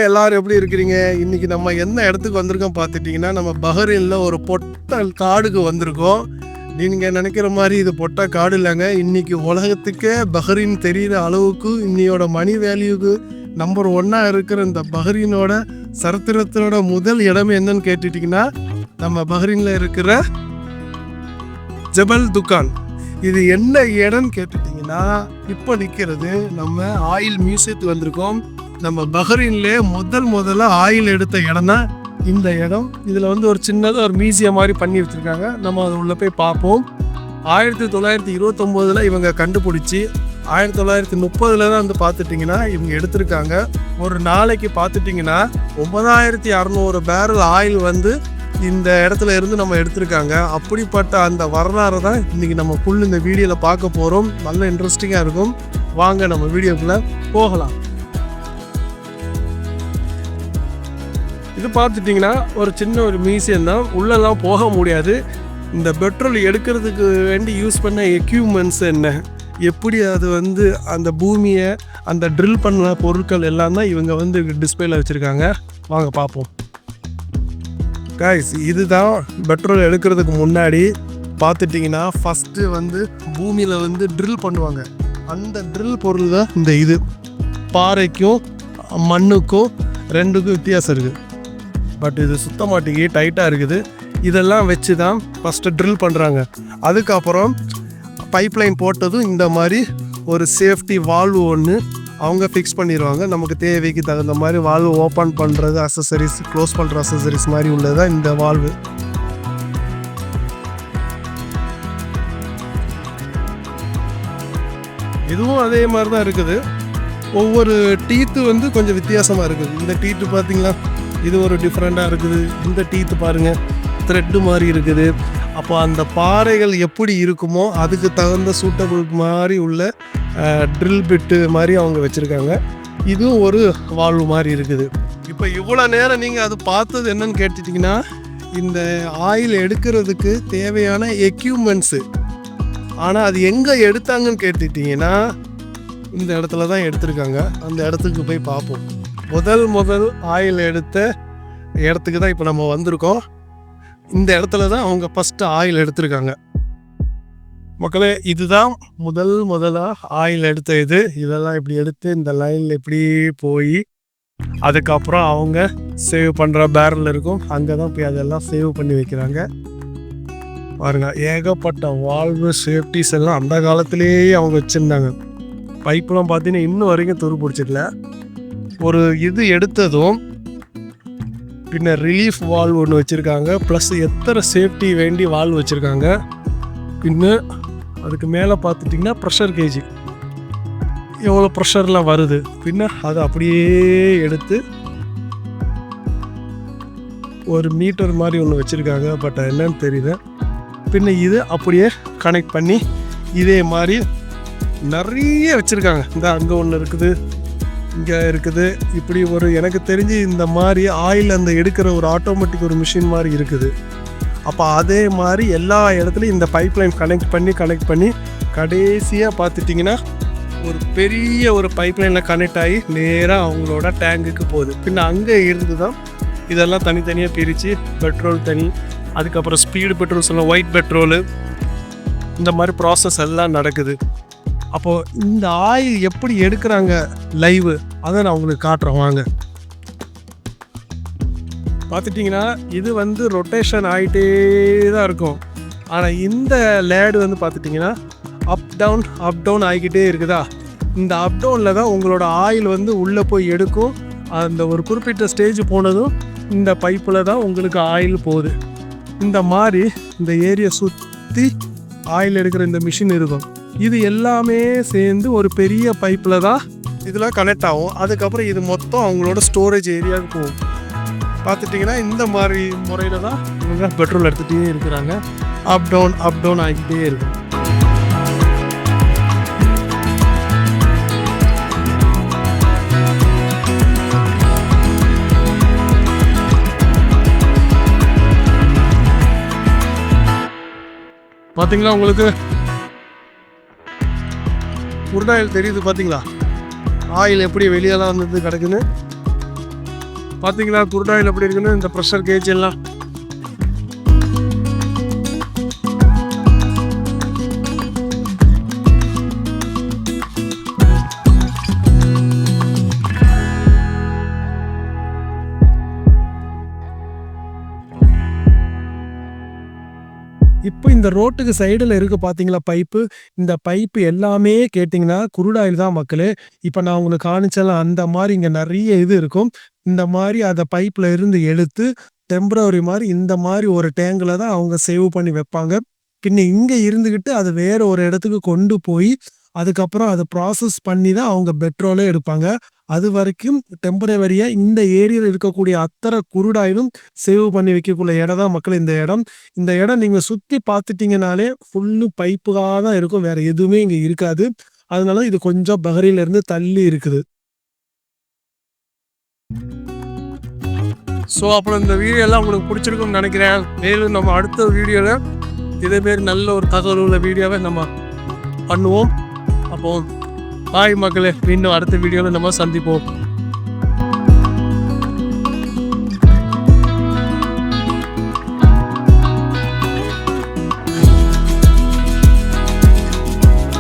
எல்லாரும் எப்படி இருக்கிறீங்க? இன்னைக்கு நம்ம என்ன இடத்துக்கு வந்திருக்கோம் பார்த்துட்டிங்கன்னா, நம்ம பஹ்ரைன்ல ஒரு பொட்டை காடுக்கு வந்திருக்கோம். நீங்க நினைக்கிற மாதிரி இது பொட்டை காடு இல்லைங்க. இன்னைக்கு உலகத்துக்கே பஹ்ரைன் தெரிகிற அளவுக்கு இன்னையோட மணி வேல்யூக்கு நம்பர் 1 இருக்கிற இந்த பஹ்ரைனோட சரித்திரத்தோட முதல் இடம் என்னன்னு கேட்டுட்டிங்கன்னா, நம்ம பஹ்ரைனில் இருக்கிற ஜபல் துக்கான். இது என்ன இடம்னு கேட்டுட்டிங்கன்னா, இப்போ நிற்கிறது நம்ம ஆயில் மியூசியத்துக்கு வந்திருக்கோம். நம்ம பஹ்ரைன்லே முதல்ல ஆயில் எடுத்த இடம் தான் இந்த இடம். இதில் ஒரு சின்னதாக ஒரு மியூசியம் மாதிரி பண்ணி வச்சுருக்காங்க. நம்ம அது உள்ளே போய் பார்ப்போம். 1929 இவங்க கண்டுபிடிச்சி 1930 தான் பார்த்துட்டிங்கன்னா இவங்க எடுத்திருக்காங்க. ஒரு நாளைக்கு பார்த்துட்டிங்கன்னா 9600 பேரல் ஆயில் இந்த இடத்துல இருந்து நம்ம எடுத்திருக்காங்க. அப்படிப்பட்ட அந்த வரலாறு தான் இன்றைக்கி நம்ம ஃபுல் இந்த வீடியோவில் பார்க்க போகிறோம். நல்ல இன்ட்ரெஸ்டிங்காக இருக்கும். வாங்க நம்ம வீடியோக்குள்ளே போகலாம். இது பார்த்துட்டிங்கன்னா ஒரு சின்ன ஒரு மியூசியம் தான். உள்ளெல்லாம் போக முடியாது. இந்த பெட்ரோல் எடுக்கிறதுக்கு வேண்டி யூஸ் பண்ண எக்யூப்மெண்ட்ஸ் என்ன, எப்படி அது அந்த பூமியை அந்த ட்ரில் பண்ண பொருட்கள் எல்லாம் தான் இவங்க டிஸ்பிளேல வச்சுருக்காங்க. வாங்க பார்ப்போம். கைஸ், இதுதான் பெட்ரோல் எடுக்கிறதுக்கு முன்னாடி பார்த்துட்டிங்கன்னா ஃபஸ்ட்டு பூமியில் ட்ரில் பண்ணுவாங்க. அந்த ட்ரில் பொருள் தான் இது பாறைக்கும் மண்ணுக்கும் ரெண்டுக்கும் வித்தியாசம் இருக்குது. பட் இது சுத்தமாட்டிக்கு டைட்டாக இருக்குது. இதெல்லாம் வச்சு தான் ஃபஸ்ட்டு ட்ரில் பண்ணுறாங்க. அதுக்கப்புறம் பைப்லைன் போட்டதும் இந்த மாதிரி ஒரு சேஃப்டி வால்வு ஒன்று அவங்க ஃபிக்ஸ் பண்ணிடுவாங்க. நமக்கு தேவைக்கு தகுந்த மாதிரி வால்வு ஓப்பன் பண்ணுறது, அசசரிஸ் க்ளோஸ் பண்ணுற அசசரிஸ் மாதிரி உள்ளது தான் இந்த வால்வு. இதுவும் அதே மாதிரி தான் இருக்குது. ஒவ்வொரு டீத்து கொஞ்சம் வித்தியாசமாக இருக்குது. இந்த டீத்து பார்த்தீங்களா, இது ஒரு டிஃப்ரெண்ட்டாக இருக்குது. இந்த டீத்து பாருங்கள், த்ரெட்டு மாதிரி இருக்குது. அப்போ அந்த பாறைகள் எப்படி இருக்குமோ அதுக்கு தகுந்த சூட்டபிள் மாதிரி உள்ள ட்ரில் பிட்டு மாதிரி அவங்க வச்சுருக்காங்க. இதுவும் ஒரு வால்வு மாதிரி இருக்குது. இப்போ இவ்வளோ நேரம் நீங்கள் அது பார்த்தது என்னன்னு கேட்டுட்டிங்கன்னா, இந்த ஆயில் எடுக்கிறதுக்கு தேவையான எக்யூப்மெண்ட்ஸு. ஆனால் அது எங்கே எடுத்தாங்கன்னு கேட்டுட்டிங்கன்னா, இந்த இடத்துல தான் எடுத்திருக்காங்க. அந்த இடத்துக்கு போய் பார்ப்போம். முதல் ஆயில் எடுத்த இடத்துக்கு தான் இப்போ நம்ம வந்திருக்கோம். இந்த இடத்துல தான் அவங்க ஃபஸ்ட்டு ஆயில் எடுத்திருக்காங்க. மக்களே, இதுதான் முதலாக ஆயில் எடுத்த இது. இதெல்லாம் இப்படி எடுத்து இந்த லைனில் இப்படி போய் அதுக்கப்புறம் அவங்க சேவ் பண்ணுற பேரல் இருக்கும். அங்கே தான் போய் அதெல்லாம் சேவ் பண்ணி வைக்கிறாங்க. பாருங்க, ஏகப்பட்ட வால்வு சேஃப்டிஸ் எல்லாம் அந்த காலத்திலேயே அவங்க வச்சுருந்தாங்க. பைப்பெலாம் பார்த்தீங்கன்னா இன்னும் வரைக்கும் துரு பிடிச்சிடல. ஒரு இது எடுத்ததும் பின்ன ரிலீஃப் வால்வ் ஒன்று வச்சுருக்காங்க. ப்ளஸ் எத்தனை சேஃப்டி வேண்டி வால்வ் வச்சுருக்காங்க. பின்ன அதுக்கு மேலே பார்த்துட்டிங்கன்னா ப்ரெஷர் கேஜி, எவ்வளோ ப்ரெஷர்லாம் வருது. பின்ன அதை அப்படியே எடுத்து ஒரு மீட்டர் மாதிரி ஒன்று வச்சுருக்காங்க. பட் என்னன்னு தெரியல. பின்ன இது அப்படியே கனெக்ட் பண்ணி இதே மாதிரி நிறைய வச்சுருக்காங்க. இந்த அங்கே ஒன்று இருக்குது, இங்கே இருக்குது. இப்படி ஒரு எனக்கு தெரிஞ்சு இந்த மாதிரி ஆயில் எடுக்கிற ஒரு ஆட்டோமேட்டிக் ஒரு மிஷின் மாதிரி இருக்குது. அப்போ அதே மாதிரி எல்லா இடத்துலையும் இந்த பைப்லைன் கனெக்ட் பண்ணி கடைசியாக பார்த்துட்டிங்கன்னா ஒரு பெரிய ஒரு பைப்லைனில் கனெக்ட் ஆகி நேராக அவங்களோட டேங்குக்கு போகுது. பின்ன அங்கே இருந்து தான் இதெல்லாம் தனித்தனியாக பிரித்து பெட்ரோல் தனி, அதுக்கப்புறம் ஸ்பீடு பெட்ரோல் சொல்ல ஒயிட் பெட்ரோலு, இந்த மாதிரி ப்ராசஸ் எல்லாம் நடக்குது. அப்போது இந்த ஆயில் எப்படி எடுக்கிறாங்க லைவு, அதை நான் உங்களுக்கு காட்டுறேன். வாங்க. பார்த்துட்டிங்கன்னா இது ரொட்டேஷன் ஆகிட்டே தான் இருக்கும். ஆனால் இந்த லேடு பார்த்துட்டிங்கன்னா அப் டவுன் ஆகிக்கிட்டே இருக்குதா. இந்த அப் டவுனில் தான் உங்களோட ஆயில் உள்ளே போய் எடுக்கும். அந்த ஒரு குறிப்பிட்ட ஸ்டேஜ் போனதும் இந்த பைப்பில் தான் உங்களுக்கு ஆயில் போகுது. இந்த மாதிரி இந்த ஏரியா சுற்றி ஆயில் எடுக்கிற இந்த மிஷின் இருக்கும். இது எல்லாமே சேர்ந்து ஒரு பெரிய பைப்பில் தான் இதெல்லாம் கனெக்ட் ஆகும். அதுக்கப்புறம் இது மொத்தம் அவங்களோட ஸ்டோரேஜ் ஏரியாவுக்கு போகும். பார்த்துட்டிங்கன்னா இந்த மாதிரி முறையில் தான் இவங்க பெட்ரோல் எடுத்துகிட்டே இருக்கிறாங்க. அப் டவுன் ஆகிக்கிட்டே இருக்கும். பார்த்தீங்களா, உங்களுக்கு குருடாயில் தெரியுது. பார்த்தீங்களா ஆயில் எப்படி வெளியெல்லாம் கிடக்குன்னு. பார்த்தீங்களா குருடாயில் எப்படி இருக்குன்னு இந்த ப்ரெஷர் கேஜ் எல்லாம். இப்போ இந்த ரோட்டுக்கு சைடில் இருக்க பார்த்தீங்களா பைப்பு, இந்த பைப்பு எல்லாமே கேட்டிங்கன்னா குருடாயில் தான் மக்களே. இப்போ நான் உங்களுக்கு காணிச்சேன்ல அந்த மாதிரி இங்கே நிறைய இது இருக்கும். இந்த மாதிரி அதை பைப்பில் இருந்து எடுத்து டெம்பரவரி மாதிரி இந்த மாதிரி ஒரு டேங்கில் தான் அவங்க சேவ் பண்ணி வைப்பாங்க. பின்ன இங்கே இருந்துக்கிட்டு அது வேற ஒரு இடத்துக்கு கொண்டு போய் அதுக்கப்புறம் அதை ப்ராசஸ் பண்ணி தான் அவங்க பெட்ரோலே எடுப்பாங்க. அது வரைக்கும் டெம்பரவரியா இந்த ஏரியாவில் இருக்கக்கூடிய அத்தனை குருடாயிலும் சேவ் பண்ணி வைக்கக்கூடிய இடம் தான் மக்கள் இந்த இடம். இந்த இடம் நீங்க சுத்தி பார்த்துட்டீங்கனாலே ஃபுல்லு பைப்புகாக தான் இருக்கும், வேற எதுவுமே இங்க இருக்காது. அதனால இது கொஞ்சம் பஹ்ரைன்ல இருந்து தள்ளி இருக்குது. ஸோ அப்புறம் இந்த வீடியோ எல்லாம் உங்களுக்கு பிடிச்சிருக்கும்னு நினைக்கிறேன். மேலும் நம்ம அடுத்த வீடியோவில் இதேமாரி நல்ல ஒரு தகவல் உள்ள வீடியோவை நம்ம பண்ணுவோம். அப்போ பாய் மக்களே, இன்னும் அடுத்த வீடியோவில் நம்ம சந்திப்போம்.